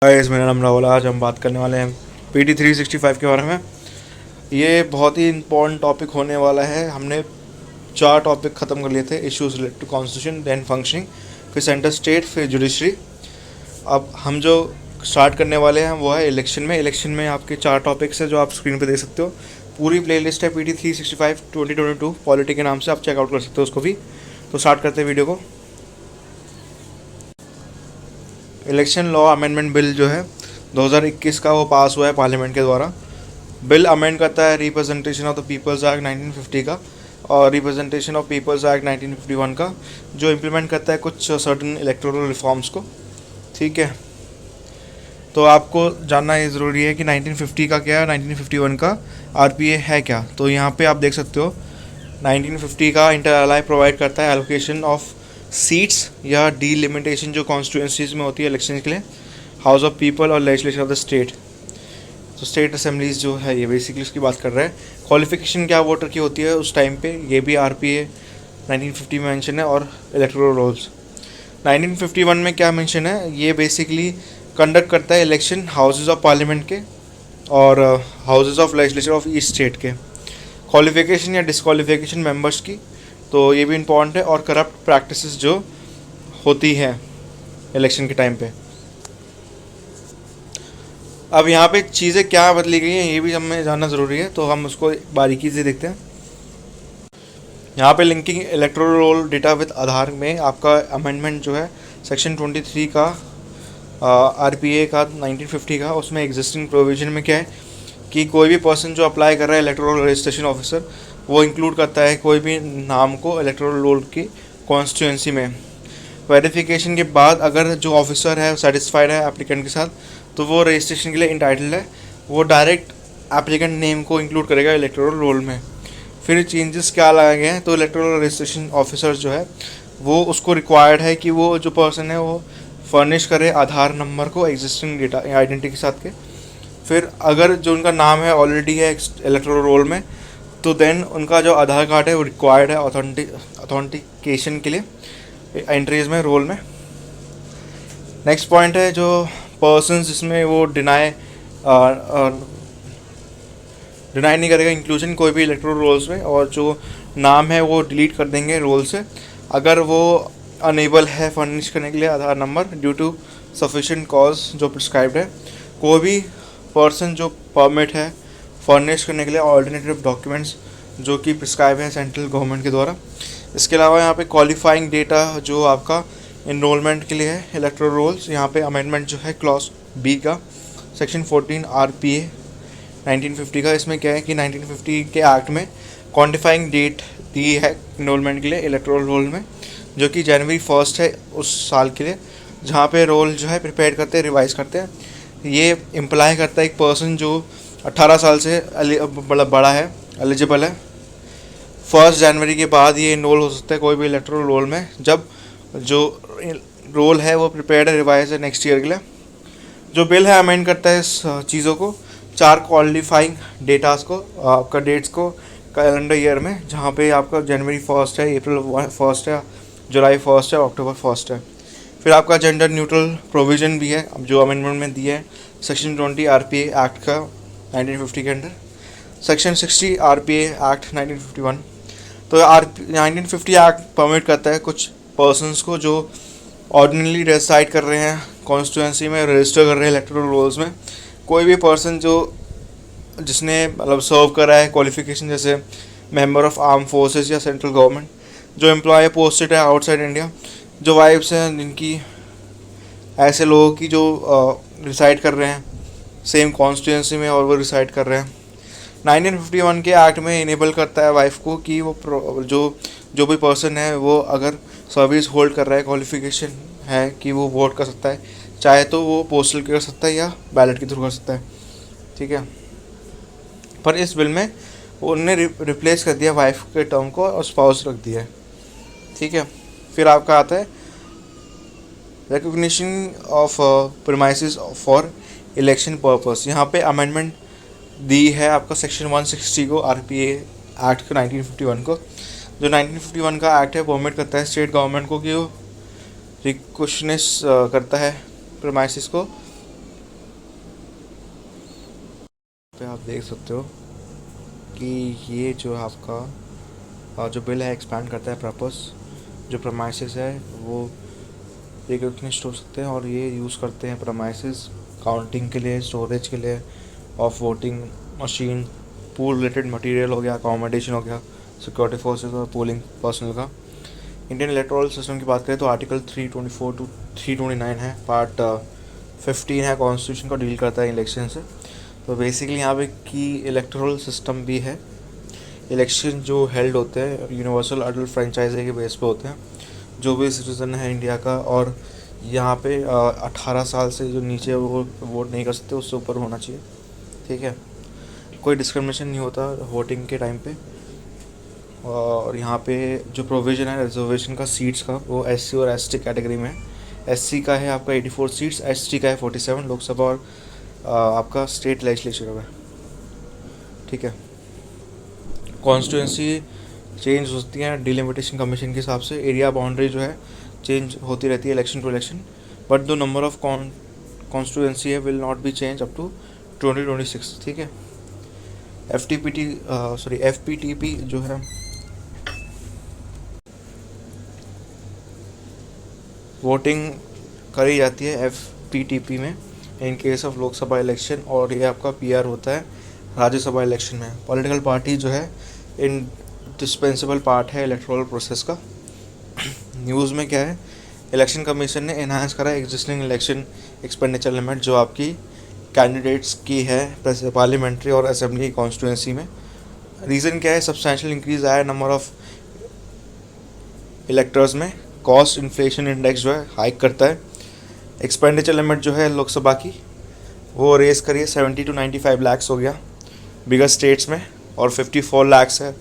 Guys, मेरा नाम राहुल। आज हम बात करने वाले हैं PT 365 के बारे में। ये बहुत ही इम्पोर्टेंट टॉपिक होने वाला है। हमने 4 टॉपिक ख़त्म कर लिए थे। Issues related to constitution, then functioning, फिर सेंटर स्टेट, फिर जुडिशरी। अब हम जो स्टार्ट करने वाले हैं वो है इलेक्शन में। इलेक्शन में आपके 4 टॉपिक्स है जो आप स्क्रीन पे देख सकते हो। पूरी प्लेलिस्ट है PT 365 2022 पॉलिटी के नाम से, आप चेकआउट कर सकते हो उसको भी। तो स्टार्ट करते हैं वीडियो को। इलेक्शन लॉ अमेंडमेंट बिल जो है 2021 का वो पास हुआ है पार्लियामेंट के द्वारा। बिल अमेंड करता है representation of the people's act 1950 का और रिप्रेजेंटेशन ऑफ पीपल्स एक्ट 1951 का, जो इम्प्लीमेंट करता है कुछ सर्टन इलेक्टोरल रिफॉर्म्स को। ठीक है, तो आपको जानना ये ज़रूरी है कि 1950 का क्या है, 1951 का RPA है क्या। तो यहाँ पे आप देख सकते हो 1950 का इंटर अलाई प्रोवाइड करता है एलोकेशन ऑफ सीट्स या डीलिमिटेशन जो कॉन्स्टिट्यूंसीज में होती है इलेक्शन के लिए, हाउस ऑफ पीपल और लेजिस्लेशन ऑफ द स्टेट। तो स्टेट असेंबलीज जो है ये बेसिकली उसकी बात कर रहा है। क्वालिफिकेशन क्या वोटर की होती है उस टाइम पे, ये भी RPA 1950 में मेंशन है। और इलेक्टोरल रोल्स 1951 में क्या मेंशन है, ये बेसिकली कंडक्ट करता है इलेक्शन हाउसेज ऑफ पार्लियामेंट के और houses of legislature of each state के। क्वालिफिकेशन या डिसक्वालिफिकेशन मेंबर्स की, तो ये भी इम्पॉर्टेंट है। और करप्ट प्रैक्टिसेस जो होती है इलेक्शन के टाइम पे। अब यहाँ पे चीज़ें क्या बदली गई हैं ये भी हमें जानना ज़रूरी है, तो हम उसको बारीकी से देखते हैं। यहाँ पे linking electoral roll data with Aadhaar में आपका अमेंडमेंट जो है सेक्शन 23 का RPA का 1950 का, उसमें एग्जिस्टिंग प्रोविजन में क्या है कि कोई भी पर्सन जो अप्लाई कर रहा है इलेक्टोरल रजिस्ट्रेशन ऑफिसर, वो इंक्लूड करता है कोई भी नाम को इलेक्टोरल रोल की कॉन्स्टिट्यूंसी में। वेरिफिकेशन के बाद अगर जो ऑफिसर है सेटिस्फाइड है एप्लीकेंट के साथ, तो वो रजिस्ट्रेशन के लिए इंटाइटल्ड है। वो डायरेक्ट एप्लीकेंट नेम को इंक्लूड करेगा इलेक्टोरल रोल में। फिर चेंजेस क्या लाए गए हैं, तो इलेक्टोरल रजिस्ट्रेशन ऑफिसर जो है वो उसको रिक्वायर्ड है कि वो जो पर्सन है वो फर्निश करे आधार नंबर को एग्जिस्टिंग डेटा आइडेंटिटी के साथ के। फिर अगर जो उनका नाम है ऑलरेडी है इलेक्टोरल रोल में, तो देन उनका जो आधार कार्ड है वो रिक्वायर्ड है ऑथेंटिकेशन के लिए एंट्रीज में रोल में। नेक्स्ट पॉइंट है जो पर्सन्स जिसमें वो डिनाई नहीं करेगा इंक्लूजन कोई भी इलेक्टोरल रोल्स में, और जो नाम है वो डिलीट कर देंगे रोल से अगर वो अनेबल है फर्निश करने के लिए Aadhaar number due to sufficient cause जो प्रिस्क्राइब्ड है। कोई भी पर्सन जो परमिट है फर्निश करने के लिए ऑल्टरनेटिव डॉक्यूमेंट्स जो कि प्रिस्क्राइब है सेंट्रल गवर्नमेंट के द्वारा। इसके अलावा यहाँ पे क्वालिफाइंग डेटा जो आपका इनरोलमेंट के लिए है इलेक्टोरल रोल्स, यहाँ पे अमेंडमेंट जो है क्लॉज B का सेक्शन 14 RPA 1950 का। इसमें क्या है कि 1950 के एक्ट में क्वान्टिफाइंग डेट दी है इनरोलमेंट के लिए इलेक्टोरल रोल में, जो कि जनवरी 1 है उस साल के लिए, जहाँ पे रोल जो है प्रिपेयर करते हैं, रिवाइज करते हैं। ये इम्प्लाई करता है एक पर्सन जो 18 साल से बड़ा है, एलिजिबल है, 1 जनवरी के बाद ये इनरोल हो सकता है कोई भी इलेक्टोरल रोल में, जब जो रोल है वो प्रिपेयर्ड है, रिवाइज है नेक्स्ट ईयर के लिए। जो बिल है अमेंड करता है इस चीज़ों को 4 क्वालिफाइंग डेटास को, आपका डेट्स को कैलेंडर ईयर में, जहाँ पे आपका जनवरी 1 है, अप्रैल 1 है, जुलाई 1 है, अक्टूबर 1 है। फिर आपका जेंडर न्यूट्रल प्रोविज़न भी है जो अमेंडमेंट में दिया है सेक्शन 20 RPA एक्ट का 1950 के अंडर, सेक्शन 60 RPA एक्ट 1951। तो 1950 एक्ट परमिट करता है कुछ पर्सन्स को जो ऑर्डिनली रेसाइड कर रहे हैं कॉन्स्टिट्यूंसी में, रजिस्टर कर रहे हैं इलेक्टोरल रोल्स में। कोई भी पर्सन जो जिसने मतलब सर्व करा है क्वालिफिकेशन, जैसे मेंबर ऑफ आर्म फोर्सेस या सेंट्रल गवर्नमेंट, जो एम्प्लॉय पोस्टेड है आउटसाइड इंडिया, जो वाइफ्स हैं जिनकी, ऐसे लोगों की जो रिसाइड कर रहे हैं सेम कॉन्स्टिट्यूंसी में और वो रिसाइड कर रहे हैं। 1951 के एक्ट में इनेबल करता है वाइफ को कि वो जो भी पर्सन है वो अगर सर्विस होल्ड कर रहा है, क्वालिफिकेशन है कि वो वोट कर सकता है, चाहे तो वो पोस्टल कर सकता है या बैलेट के थ्रू कर सकता है। ठीक है, पर इस बिल में उन्होंने रिप्लेस कर दिया वाइफ के टर्म को और स्पाउस रख दिया है। ठीक है, फिर आपका आता है recognition of premises for election purpose. यहाँ पे अमेंडमेंट दी है आपका सेक्शन 160 को RPA एक्ट का 1951 को। जो 1951 का एक्ट है परमिट करता है स्टेट गवर्नमेंट को कि वो रिकॉग्निश करता है प्रीमाइसेस को पे आप देख सकते हो कि ये जो आपका जो बिल है एक्सपैंड करता है पर्पस, जो प्रमाइसिस है वो रिकग्निस्ट हो सकते हैं और ये यूज़ करते हैं प्रमाइसिस काउंटिंग के लिए, स्टोरेज के लिए of voting machine, pool related material हो गया, अकोमोडेशन हो गया, सिक्योरिटी फोर्सेस और पोलिंग पर्सनल का। इंडियन इलेक्टोरल सिस्टम की बात करें तो आर्टिकल 324 टू 329 है, पार्ट 15 है कॉन्स्टिट्यूशन को डील करता है इलेक्शन से। तो बेसिकली यहाँ पे की इलेक्टोरल सिस्टम भी है। इलेक्शन जो हेल्ड होते हैं यूनिवर्सल अडल्ट फ्रेंचाइजी के बेस पे होते हैं। जो भी सिटीज़न है इंडिया का और यहाँ पे 18 साल से जो नीचे वो वोट नहीं कर सकते, उससे ऊपर होना चाहिए, ठीक है। कोई डिस्क्रिमिनेशन नहीं होता वोटिंग के टाइम पे। और यहाँ पे जो प्रोविज़न है रिजर्वेशन का सीट्स का, वो एससी और एसटी कैटेगरी में है। एससी का है आपका 84 सीट्स, एसटी का है 47 लोकसभा और आपका स्टेट लेजिस्लेचर में, ठीक है। कॉन्स्टिट्यूंसी चेंज होती हैं डिलिमिटेशन कमीशन के हिसाब से। एरिया बाउंड्री जो है चेंज होती रहती है election to election, but the number of constituency है will not be change up to 2026, ठीक है। एफपीटीपी जो है वोटिंग करी जाती है एफपीटीपी में in case of Lok Sabha election, और ये आपका पीआर होता है राज्यसभा इलेक्शन में। पॉलिटिकल पार्टी जो है इंडिस्पेंसिबल पार्ट है इलेक्टोरल प्रोसेस का। न्यूज़ में क्या है, इलेक्शन कमीशन ने एनहांस करा एग्जिस्टिंग इलेक्शन एक्सपेंडिचर लिमिट जो आपकी कैंडिडेट्स की है पार्लियामेंट्री और असेंबली कॉन्स्टिट्यूंसी में। रीज़न क्या है, सब्सटैंशियल इंक्रीज आया नंबर ऑफ इलेक्टर्स में। कॉस्ट इन्फ्लेशन इंडेक्स जो है हाइक करता है। एक्सपेंडिचर लिमिट जो है लोकसभा की वो रेस करिए 70 to 95 लाख्स हो गया बिगर स्टेट्स में, और 54 लाख्स है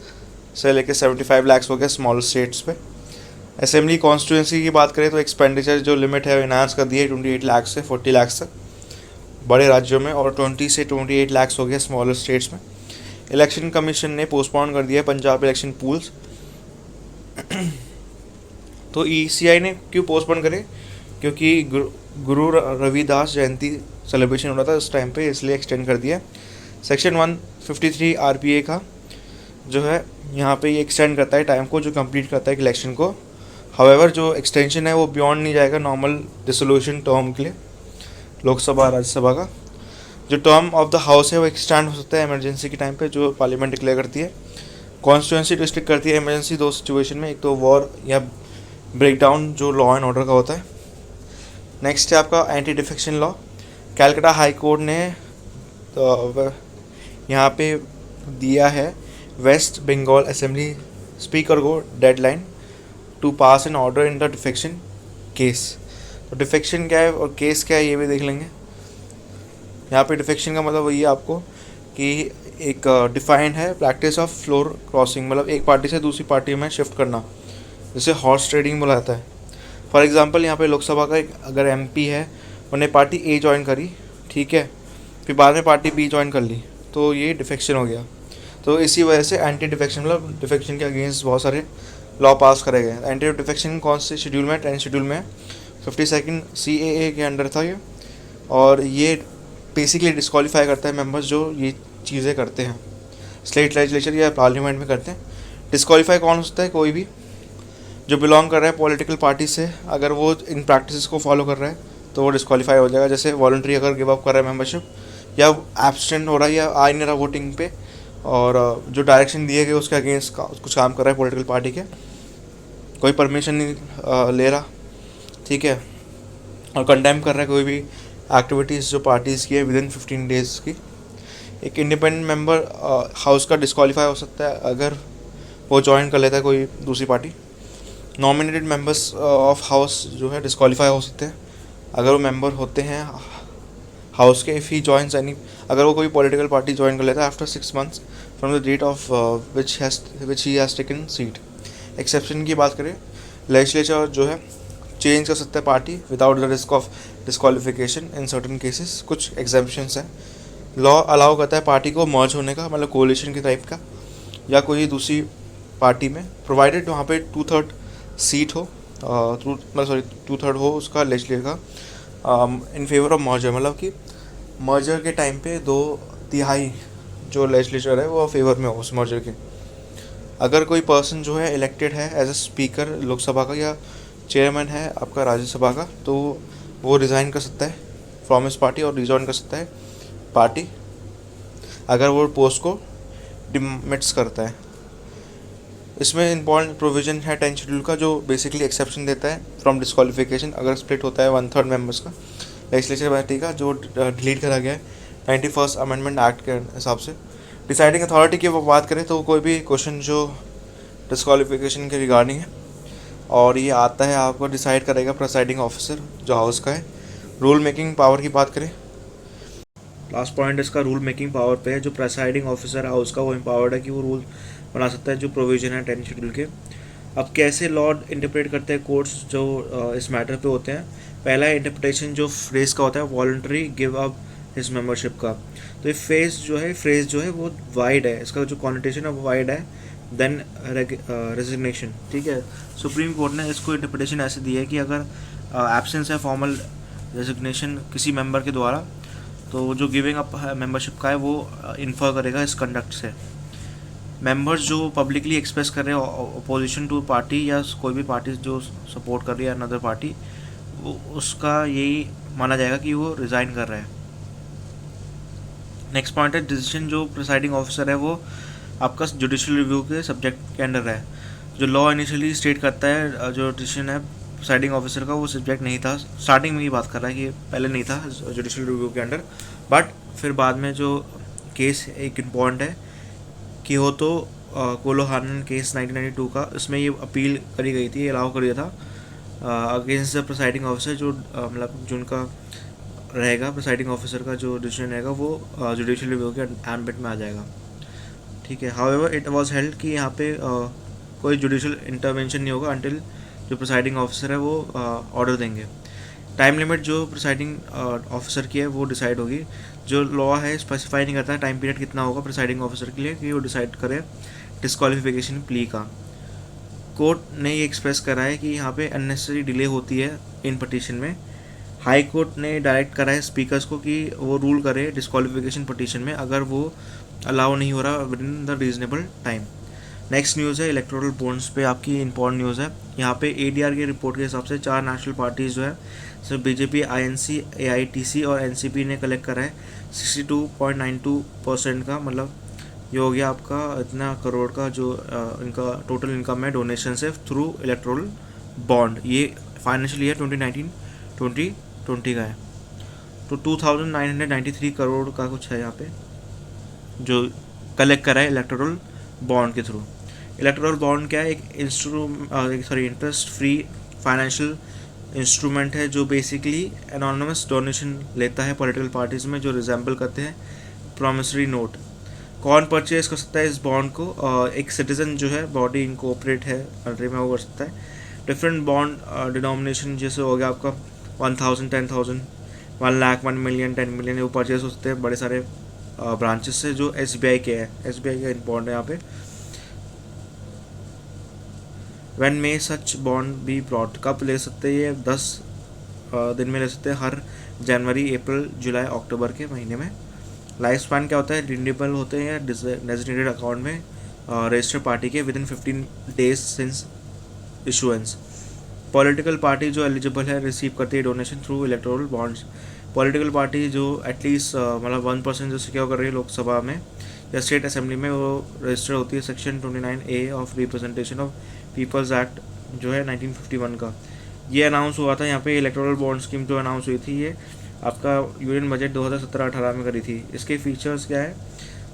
से लेकर 75 लाख्स हो गया स्मॉल स्टेट्स पे। असेंबली कॉन्स्टिट्यूंसी की बात करें तो एक्सपेंडिचर जो लिमिट है इनहांस कर दी है 28 लाख से 40 लाख तक बड़े राज्यों में, और 20 से 28 लाख्स हो गया स्मॉलर स्टेट्स में। इलेक्शन कमीशन ने पोस्टपोन कर दिया है पंजाब इलेक्शन पूल्स। तो ईसीआई ने क्यों पोस्टपोन करे, क्योंकि गुरु रविदास जयंती सेलिब्रेशन हो रहा था उस टाइम पे, इसलिए एक्सटेंड कर दिया। सेक्शन 153 आरपीए का जो है यहाँ पे ये एक्सटेंड करता है टाइम को जो कंप्लीट करता है इलेक्शन को। हाउएवर जो एक्सटेंशन है वो बियॉन्ड नहीं जाएगा नॉर्मल डिसोल्यूशन टर्म के लिए लोकसभा राज्यसभा का। जो टर्म ऑफ द हाउस है वो एक्सटेंड हो सकता है इमरजेंसी के टाइम पे जो पार्लियामेंट डिक्लेयर करती है। कॉन्स्टिट्यूंसी डिस्ट्रिक्ट करती है इमरजेंसी दो सिचुएशन में, एक तो वॉर या ब्रेकडाउन जो लॉ एंड ऑर्डर का होता है। नेक्स्ट है आपका anti defection law. Calcutta high court ने यहाँ पे दिया है वेस्ट बंगाल असेंबली स्पीकर को deadline to pass an order in the defection case. तो डिफेक्शन क्या है और केस क्या है ये भी देख लेंगे। यहाँ पे डिफेक्शन का मतलब वही है आपको कि एक डिफाइंड है प्रैक्टिस ऑफ फ्लोर क्रॉसिंग, मतलब एक पार्टी से दूसरी पार्टी में शिफ्ट करना, जिसे हॉर्स ट्रेडिंग बोला जाता है। फॉर एग्जांपल यहाँ पे लोकसभा का एक अगर एमपी है, उन्हें पार्टी ए ज्वाइन करी, ठीक है, फिर बाद में पार्टी बी ज्वाइन कर ली, तो ये डिफेक्शन हो गया। तो इसी वजह से एंटी डिफेक्शन मतलब डिफेक्शन के अगेंस्ट बहुत सारे लॉ पास करे गए। एंटी डिफेक्शन कौन से शेड्यूल में, 10 शेड्यूल में 52 CAA के अंडर था ये, और ये बेसिकली डिस्क्वालीफाई करता है मेंबर्स जो ये चीज़ें करते हैं स्टेट लेजिस्लेचर या पार्लियामेंट में करते हैं। डिस्क्वालीफाई कौन होता है, कोई भी जो बिलोंग कर रहा है पॉलिटिकल पार्टी से, अगर वो इन प्रैक्टिस को फॉलो कर रहा है तो वो डिस्क्वालीफाई हो जाएगा। जैसे वॉलंटरी अगर गिव अप कर रहा है मेंबरशिप, या एब्सेंट हो रहा है या आ नहीं रहा वोटिंग पे, और जो डायरेक्शन दिए गए उसके अगेंस्ट कुछ काम कर रहा है पॉलिटिकल पार्टी के, कोई परमिशन नहीं ले रहा, ठीक है, और कंडेम कर रहा है कोई भी एक्टिविटीज़ जो पार्टीज़ की है विद इन 15 डेज़ की। एक इंडिपेंडेंट मेंबर हाउस का डिस्क्वालीफाई हो सकता है अगर वो ज्वाइन कर लेता है कोई दूसरी party. Nominated members of house जो है डिस्क्वालीफाई हो सकते हैं अगर वो मेंबर होते हैं हाउस के, इफ़ ही जॉइंस एनी, अगर वो कोई पॉलिटिकल पार्टी ज्वाइन कर लेता है after 6 months from the date of which he has taken seat. Exception की बात करें, लेजिस्लेचर जो है चेंज कर सकता है party without the risk of disqualification in certain cases. कुछ एग्जेम्पशंस हैं। लॉ अलाउ करता है पार्टी को मर्ज होने का, मतलब कोलिशन के टाइप का, या कोई दूसरी पार्टी में, प्रोवाइडेड वहाँ पे 2/3 सीट हो, 2/3 हो उसका लेजिस्लेचर का इन फेवर ऑफ मर्जर, मतलब कि मर्जर के टाइम पे 2/3 जो लेजिस्लेचर है वो फेवर में हो उस मर्जर के। अगर कोई पर्सन जो है इलेक्टेड है एज अ स्पीकर लोकसभा का या चेयरमैन है आपका राज्यसभा का, तो वो रिज़ाइन कर सकता है फ्रॉम हिज पार्टी और रिजॉइन कर सकता है पार्टी अगर वो पोस्ट को डिमिट्स करता है। इसमें इंपॉर्टेंट प्रोविज़न है 10 शेड्यूल का, जो बेसिकली एक्सेप्शन देता है फ्रॉम डिस्क्वालिफिकेशन अगर स्प्लिट होता है 1/3 मेंबर्स का लेजिस्लेचर पार्टी का, जो डिलीट करा गया है 91st अमेंडमेंट एक्ट के हिसाब से। डिसाइडिंग अथॉरिटी की वो बात करें तो कोई भी क्वेश्चन जो डिस्क्वालिफिकेशन के रिगार्डिंग है और ये आता है आपको डिसाइड करेगा प्रिसाइडिंग ऑफिसर जो हाउस का है। रूल मेकिंग पावर की बात करें, लास्ट पॉइंट इसका रूल मेकिंग पावर पे है। जो प्रिसाइडिंग ऑफिसर हाउस का वो एम्पावर्ड है कि वो रूल बना सकता है जो प्रोविजन है 10 शेड्यूल के। अब कैसे लॉ इंटरप्रेट करते हैं कोर्ट्स जो इस मैटर पे होते हैं। पहला इंटरप्रिटेशन जो फ्रेज का होता है voluntary give up his membership का, तो ये फ्रेज जो है वो वाइड है, इसका जो कॉन्टेशन है वो वाइड है देन रेजिग्नेशन। ठीक है, सुप्रीम कोर्ट ने इसको इंटरप्रिटेशन ऐसे दी है कि अगर एब्सेंस है फॉर्मल रेजिग्नेशन किसी मेंबर के द्वारा, तो जो गिविंग अप मेंबरशिप का है वो इन्फर करेगा इस कंडक्ट से। मेंबर्स जो पब्लिकली एक्सप्रेस कर रहे हैं अपोजिशन टू पार्टी या कोई भी पार्टी जो सपोर्ट कर रही है अनदर पार्टी, वो उसका यही माना जाएगा कि वो रिज़ाइन कर रहा है। नेक्स्ट पॉइंट है डिसीजन जो प्रिसाइडिंग ऑफिसर है वो आपका जुडिशियल रिव्यू के सब्जेक्ट के अंडर है। जो लॉ इनिशियली स्टेट करता है जो डिसीजन है प्रिसाइडिंग ऑफिसर का वो सब्जेक्ट नहीं था, स्टार्टिंग में ही बात कर रहा है कि पहले नहीं था जुडिशियल रिव्यू के अंडर, बट फिर बाद में जो केस एक इम्पॉर्टेंट है कि हो तो कोलोहानन केस 1992 का, इसमें ये अपील करी गई थी, अलाउ कर दिया था अगेंस्ट द प्रिसाइडिंग ऑफिसर जो मतलब जिनका रहेगा प्रिसाइडिंग ऑफिसर का जो डिसीजन रहेगा वो जुडिशियल रिव्यू के एम्बिट में आ जाएगा। ठीक है, हाउएवर इट वाज हेल्ड कि यहाँ पे कोई जुडिशियल इंटरवेंशन नहीं होगा अंटिल जो प्रिसाइडिंग ऑफिसर है वो ऑर्डर देंगे। टाइम लिमिट जो प्रिसाइडिंग ऑफिसर की है वो डिसाइड होगी। जो लॉ है स्पेसिफाई नहीं करता टाइम पीरियड कितना होगा प्रिसाइडिंग ऑफिसर के लिए कि वो डिसाइड करे डिस्क्वालिफिकेशन प्ली का। कोर्ट ने ये एक्सप्रेस करा है कि यहाँ पे अननेसेसरी डिले होती है इन पटिशन में। हाई कोर्ट ने डायरेक्ट करा है स्पीकर्स को कि वो रूल करे डिस्क्वालिफिकेशन पटिशन में अगर वो अलाउ नहीं हो रहा with in the reasonable time. Next news है इलेक्टोरल बॉन्ड्स पे आपकी इंपॉर्टेंट न्यूज़ है। यहाँ पे ADR की रिपोर्ट के हिसाब से 4 नेशनल पार्टीज़ जो है सिर्फ बीजेपी, INC, AITC और NCP ने कलेक्ट करा है 62.92% का, मतलब ये हो गया आपका इतना करोड़ का जो इनका टोटल इनकम है डोनेशन से थ्रू इलेक्टोरल बॉन्ड। ये फाइनेंशियल ईयर 2019-2020 का है। तो 2993 करोड़ का कुछ है यहाँ पे जो कलेक्ट करा है इलेक्टोरल बॉन्ड के थ्रू। इलेक्टोरल बॉन्ड क्या है? एक इंटरेस्ट फ्री फाइनेंशियल इंस्ट्रूमेंट है जो बेसिकली एनोनिमस डोनेशन लेता है पॉलिटिकल पार्टीज में जो रिजेंबल करते हैं प्रॉमिसरी नोट। कौन परचेज कर सकता है इस बॉन्ड को? एक सिटीजन जो है बॉडी इनकॉर्पोरेट है कंट्री में वो कर सकता है। डिफरेंट बॉन्ड डिनोमिनेशन जैसे हो गया आपका 1000, 10,000, 1 लाख, 1 मिलियन, 10 मिलियन वो परचेज हो सकते हैं बड़े सारे ब्रांचेस से जो SBI के है। SBI का बॉन्ड है यहाँ पे। When may such bond be brought, कब ले सकते हैं ये? 10 दिन में ले सकते हैं, हर जनवरी, अप्रैल, जुलाई, अक्टूबर के महीने में। लाइफ स्पैन क्या होता है? रिन्यूएबल होते हैं या डेजिग्नेटेड अकाउंट में रजिस्टर्ड पार्टी के with in 15 days since issuance. Political party जो एलिजिबल है रिसीव करती है donation through electoral bonds. Political party जो एटलीस्ट मतलब 1% जो सिक्योर कर रही है लोकसभा में या स्टेट असेंबली में वो रजिस्टर होती है section 29A of representation of people's act जो है 1951 का। ये अनाउंस हुआ था यहाँ पे इलेक्टोरल बॉन्ड स्कीम जो अनाउंस हुई थी ये आपका यूनियन बजट 2017-18 में करी थी। इसके फीचर्स क्या है?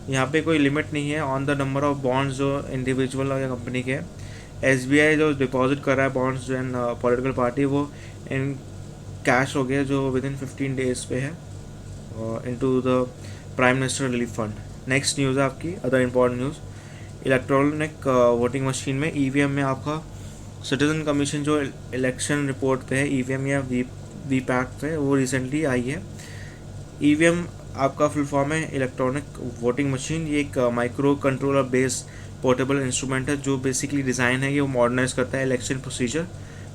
यहाँ पे कोई लिमिट नहीं है on the number of bonds जो इंडिविजुअल या कंपनी के। SBI जो डिपॉजिट कर रहा है बॉन्ड्स जो इन पॉलिटिकल पार्टी वो इन कैश हो गया जो विद इन 15 days पे है into the prime minister relief fund. Next news है आपकी other important news, electronic voting machine में EVM में आपका सिटीजन कमीशन जो इलेक्शन रिपोर्ट पे है EVM या VPAT पे वो रिसेंटली आई है। EVM आपका फुल फॉर्म है इलेक्ट्रॉनिक वोटिंग मशीन। ये एक micro controller based portable instrument है जो बेसिकली डिज़ाइन है कि वो मॉडर्नाइज करता है इलेक्शन प्रोसीजर,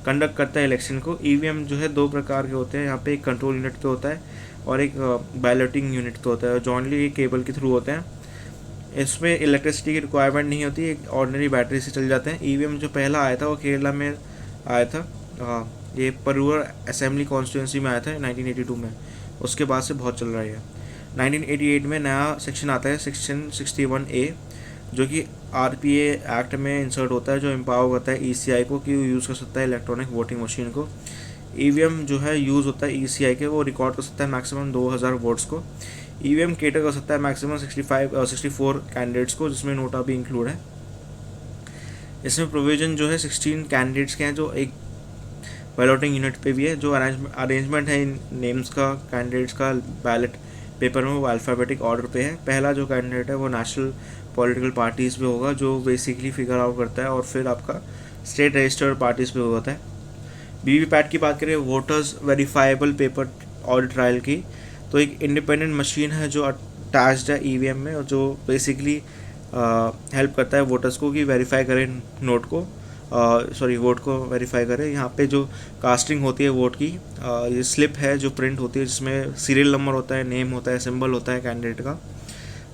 कंडक्ट करता है इलेक्शन को। EVM जो है 2 प्रकार के होते हैं यहाँ पे, एक कंट्रोल यूनिट पे होता है और एक बैलेटिंग यूनिट पे होता है। जॉइंटली केबल के थ्रू होते हैं। इसमें इलेक्ट्रिसिटी की रिक्वायरमेंट नहीं होती, एक ऑर्डिनरी बैटरी से चल जाते हैं। ईवीएम जो पहला आया था वो केरला में आया था, ये परूर असेंबली कॉन्स्टिट्यूंसी में आया था 1982 में। उसके बाद से बहुत चल रहा है। 1988 में नया सेक्शन आता है, सेक्शन 61A, जो कि आरपीए एक्ट में इंसर्ट होता है, जो एम्पावर करता है ईसीआई को कि वो यूज़ कर सकता है इलेक्ट्रॉनिक वोटिंग मशीन को। ईवीएम जो है यूज़ होता है ईसीआई के, वो रिकॉर्ड कर सकता है मैक्सिमम 2000 वोट्स को। ईवीएम केटर कर सकता है मैक्सिमम 64 कैंडिडेट्स को, जिसमें नोटा भी इंक्लूड है। इसमें प्रोविजन जो है 16 कैंडिडेट्स के हैं, जो एक बैलोटिंग यूनिट पे भी है। जो अरेंजमेंट है इन नेम्स का, कैंडिडेट्स का बैलेट पेपर में, वो अल्फ़ाबेटिक ऑर्डर पे है। पहला जो कैंडिडेट है वो नेशनल पॉलिटिकल पार्टीज़ पे होगा, जो बेसिकली फिगर आउट करता है, और फिर आपका स्टेट रजिस्टर्ड पार्टीज़ पे होता है। वीवीपैट की बात करें, voters verifiable paper audit trial की, तो एक इंडिपेंडेंट मशीन है जो अटैच्ड है ईवीएम में, और जो बेसिकली हेल्प करता है वोटर्स को कि वेरीफाई करें नोट को, वोट को वेरीफाई करें। यहाँ पे जो कास्टिंग होती है वोट की, ये स्लिप है जो प्रिंट होती है, जिसमें सीरियल नंबर होता है, नेम होता है, सिंबल होता है कैंडिडेट का,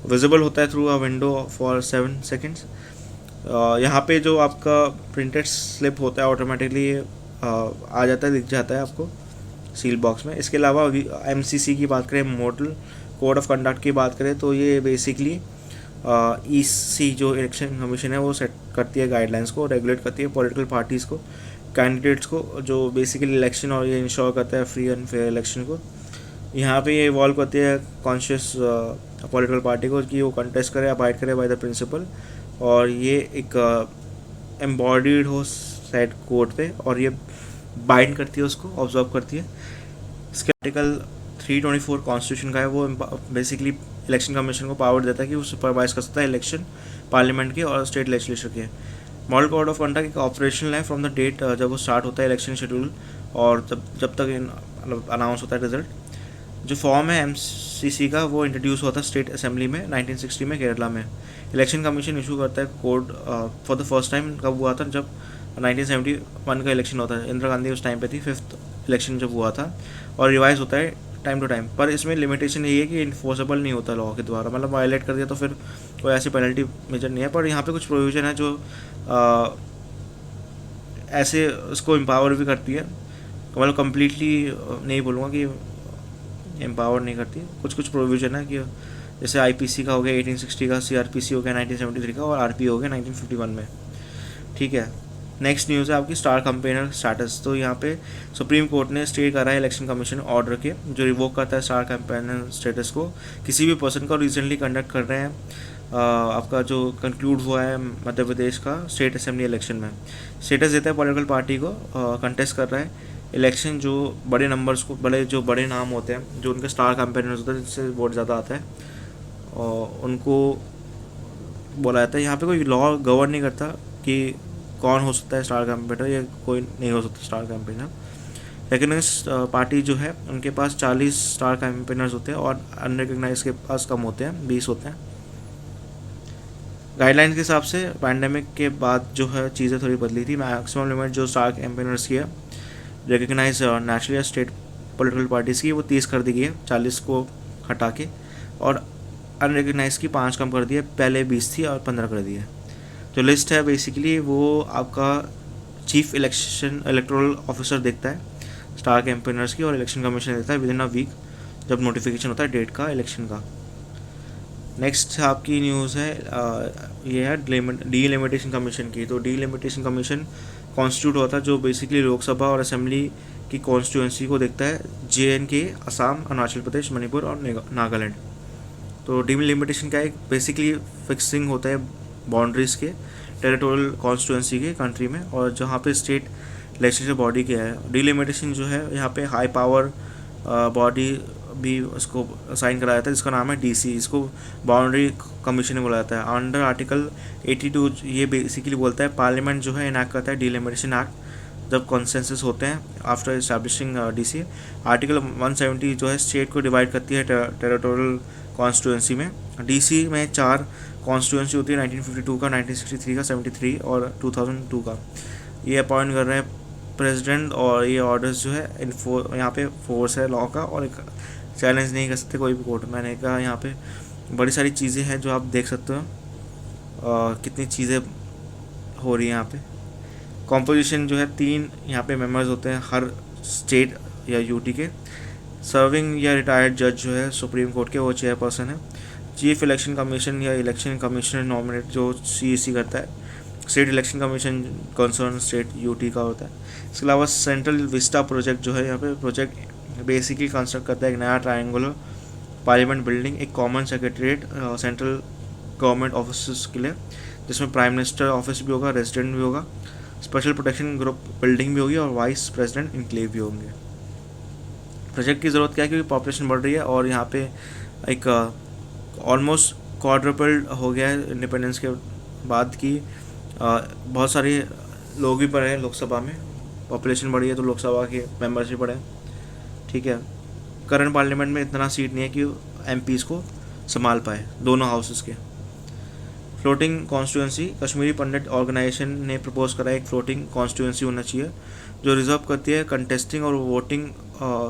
विजिबल होता है through a window for 7 seconds. यहाँ पे जो आपका प्रिंटेड स्लिप होता है ऑटोमेटिकली आ जाता है, दिख जाता है आपको सील बॉक्स में। इसके अलावा एमसीसी की बात करें, मॉडल कोड ऑफ कंडक्ट की बात करें, तो ये बेसिकली ईसी जो इलेक्शन कमीशन है वो सेट करती है गाइडलाइंस को, रेगुलेट करती है पॉलिटिकल पार्टीज़ को, कैंडिडेट्स को, जो बेसिकली इलेक्शन और ये इंश्योर करता है फ्री एंड फेयर इलेक्शन को। यहाँ पे ये इवॉल्व करती है कॉन्शियस पॉलिटिकल पार्टी को कि वो कंटेस्ट करे, अबाइड करे बाय द प्रिंसिपल, और ये एक एम्बॉडीड हो सेट कोर्ट पे, और ये बाइंड करती है उसको, ऑब्जर्व करती है। इसके आर्टिकल 324 कॉन्स्टिट्यूशन का है, वो बेसिकली इलेक्शन कमीशन को पावर देता है कि वो सुपरवाइज कर सकता है इलेक्शन पार्लियामेंट के और स्टेट लेजिस्लेचर के। मॉडल कोड ऑफ कंडक्ट एक ऑपरेशनल है फ्रॉम द डेट जब वो स्टार्ट होता है इलेक्शन शेड्यूल, और जब तक मतलब अनाउंस होता है रिजल्ट। जो फॉर्म है एमसीसी का, वो इंट्रोड्यूस हुआ था स्टेट असेंबली में 1960 में केरला में। इलेक्शन कमीशन इशू करता है code for the first time कब हुआ था, जब 1971 का इलेक्शन होता है, इंदिरा गांधी उस टाइम पे थी, 5th इलेक्शन जब हुआ था, और रिवाइज होता है टाइम टू टाइम। पर इसमें लिमिटेशन ये है कि इन्फोर्सेबल नहीं होता लॉ के द्वारा, मतलब वायलेट कर दिया तो फिर कोई ऐसी पेनल्टी मेजर नहीं है। पर यहाँ पे कुछ प्रोविज़न है जो ऐसे उसको एम्पावर भी करती है, मतलब कम्प्लीटली नहीं बोलूँगा कि एम्पावर नहीं करती, कुछ प्रोविज़न है कि जैसे आईपीसी का हो गया 1860 का, सीआरपीसी हो गया 1973 का, और आरपी हो गया 1951 में। ठीक है, नेक्स्ट न्यूज़ है आपकी स्टार कैंपेनर स्टेटस। तो यहाँ पे सुप्रीम कोर्ट ने स्टे करा है इलेक्शन कमीशन ऑर्डर के, जो रिवोक करता है स्टार कैंपेनर स्टेटस को किसी भी पर्सन का। रिसेंटली कंडक्ट कर रहे हैं आपका जो कंक्लूड हुआ है मध्य प्रदेश का स्टेट असेंबली इलेक्शन में, स्टेटस देता है पॉलिटिकल पार्टी को कंटेस्ट कर रहा है इलेक्शन, जो बड़े नंबर्स को, बड़े नाम होते हैं, जो उनके स्टार कैंपेनर्स होते हैं, जिससे वोट ज़्यादा आता है, और उनको बोला जाता है। यहाँ पे कोई लॉ गवर्न नहीं करता कि कौन हो सकता है स्टार कैंपेनर या कोई नहीं हो सकता स्टार कैंपेनर, लेकिन इस पार्टी जो है उनके पास 40 स्टार कैंपेनर्स होते हैं, और अनरिकग्नाइज के पास कम होते हैं, 20 होते हैं। गाइडलाइंस के हिसाब से पैंडेमिक के बाद जो है चीज़ें थोड़ी बदली थी। मैक्सिमम लिमिट जो स्टार कैंपेनर्स की है रिकग्नाइज नेशनल या स्टेट पॉलिटिकल पार्टीज़ की, वो 30 कर दी गई है 40 को हटा के, और अनरिकग्नाइज की 5 कम कर दी है, पहले 20 थी और 15 कर दी है। जो लिस्ट है बेसिकली वो आपका चीफ इलेक्टोरल ऑफिसर देखता है स्टार कैंपेनर्स की, और इलेक्शन कमीशन देता है विद इन अ वीक जब नोटिफिकेशन होता है डेट का इलेक्शन का। नेक्स्ट आपकी न्यूज़ है ये है डीलिमिटेशन कमीशन की। तो डीलिमिटेशन कमीशन कॉन्स्टिट्यूट हुआ था, जो बेसिकली लोकसभा और असेंबली की कॉन्स्टिट्यूंसी को देखता है, JNK, असम, अरुणाचल प्रदेश, मणिपुर और नागालैंड। तो डीलिमिटेशन क्या है, बेसिकली फिक्सिंग होता है बाउंड्रीज़ के टेरिटोरियल कॉन्स्टिट्यूंसी के कंट्री में, और जहाँ पे स्टेट लेजिस्लेटिव बॉडी के है। डीलिमिटेशन जो है यहाँ पे हाई पावर बॉडी भी उसको साइन कराया जाता है, जिसका नाम है DC, इसको बाउंड्री कमीशन बोला जाता है। अंडर आर्टिकल 82 ये बेसिकली बोलता है पार्लियामेंट जो है इनैक्ट करता है डीलिमिटेशन एक्ट जब कॉन्सेंसस होते हैं आफ्टर इस्टेब्लिशिंग DC। आर्टिकल 170 जो है स्टेट को डिवाइड करती है टेरिटोरियल कॉन्स्टिट्यूंसी में। DC में 4 कॉन्स्टिट्यूंसी होती है, 1952 का, 1963 का, 73 और 2002 का। ये अपॉइंट कर रहे हैं प्रेसिडेंट, और ये ऑर्डर्स जो है यहाँ पे फोर्स है लॉ का, और एक चैलेंज नहीं कर सकते कोई भी कोर्ट। मैंने कहा यहाँ पे बड़ी सारी चीज़ें हैं जो आप देख सकते हो, कितनी चीज़ें हो रही हैं यहाँ पे। कॉम्पोजिशन जो है 3 यहाँ पे मेंबर्स होते हैं हर स्टेट या यूटी के। सर्विंग या रिटायर्ड जज जो है सुप्रीम कोर्ट के, वो चेयरपर्सन है। चीफ इलेक्शन कमीशन या इलेक्शन कमिश्नर नॉमिनेट जो सीईसी करता है। State election commission concern state UT का होता है। इसके अलावा सेंट्रल विस्टा प्रोजेक्ट जो है यहाँ पे प्रोजेक्ट बेसिकली कंस्ट्रक्ट करता है एक नया ट्रायंगुलर पार्लियामेंट बिल्डिंग, एक common secretariat central government office के लिए, जिसमें प्राइम मिनिस्टर ऑफिस भी होगा, रेजिडेंट भी होगा, स्पेशल प्रोटेक्शन ग्रुप बिल्डिंग भी होगी और वाइस प्रेसिडेंट इनक्लेव भी होंगे। प्रोजेक्ट की ज़रूरत क्या है, क्योंकि पॉपुलेशन बढ़ रही है और यहाँ पे एक ऑलमोस्ट क्वाड्रपल्ड हो गया है इंडिपेंडेंस के बाद की। बहुत सारे लोग भी पढ़े हैं लोकसभा में, पॉपुलेशन बढ़ी है तो लोकसभा के मेंबर्स भी बढ़े, ठीक है। करंट पार्लियामेंट में इतना सीट नहीं है कि एमपीज़ को संभाल पाए दोनों हाउसेस के। फ्लोटिंग कॉन्स्टिट्यूंसी, कश्मीरी पंडित ऑर्गेनाइजेशन ने प्रपोज करा एक फ्लोटिंग कॉन्स्टिट्यूंसी होना चाहिए जो रिजर्व करती है कंटेस्टिंग और वोटिंग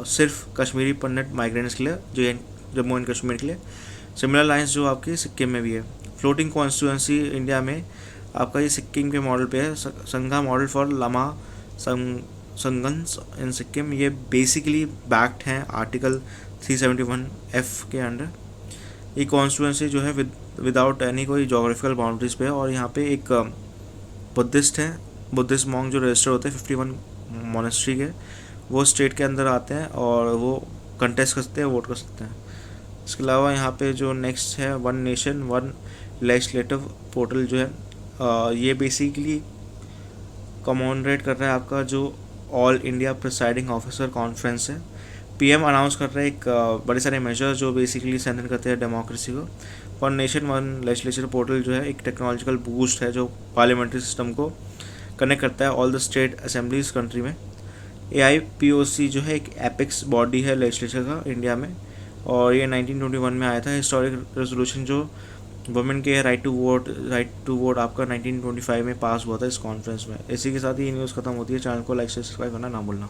सिर्फ कश्मीरी पंडित माइग्रेंट्स के लिए, जम्मू एंड कश्मीर के लिए। सिमिलर लाइंस जो आपकी सिक्किम में भी है। फ्लोटिंग कॉन्स्टिट्यूंसी इंडिया में आपका ये सिक्किम के मॉडल पे है, संघा मॉडल फॉर लामा संगन्स इन सिक्किम। ये बेसिकली बैक्ड हैं आर्टिकल 371F के अंडर। ये कॉन्स्टिट्यूंसी जो है विदाउट एनी कोई जोग्राफिकल बाउंड्रीज पे है और यहाँ पे एक बुद्धिस्ट है, बुद्धिस्ट मॉन्क जो रजिस्टर होते हैं 51 मोनेस्ट्री के, वो स्टेट के अंदर आते हैं और वो कंटेस्ट कर सकते हैं, वोट कर सकते हैं। इसके अलावा यहाँ पे जो नेक्स्ट है one nation one legislative portal जो है ये बेसिकली कमोनरेट कर रहा है आपका जो all India presiding officer conference है। पीएम अनाउंस कर रहे हैं एक बड़े सारे मेजर्स जो बेसिकली स्ट्रेंथन करते हैं डेमोक्रेसी को। One nation one legislature portal जो है एक टेक्नोलॉजिकल बूस्ट है जो पार्लियामेंट्री सिस्टम को कनेक्ट करता है all the state assemblies country में। AIPOC जो है एक एपिक्स बॉडी है लेजिस्लेचर का इंडिया में और ये 1921 में आया था। हिस्टोरिक रेजोल्यूशन जो वुमेन के राइट टू वोट आपका 1925 में पास हुआ था इस कॉन्फ्रेंस में। इसी के साथ ही न्यूज़ खत्म होती है। चैनल को लाइक से सब्सक्राइब करना ना भूलना।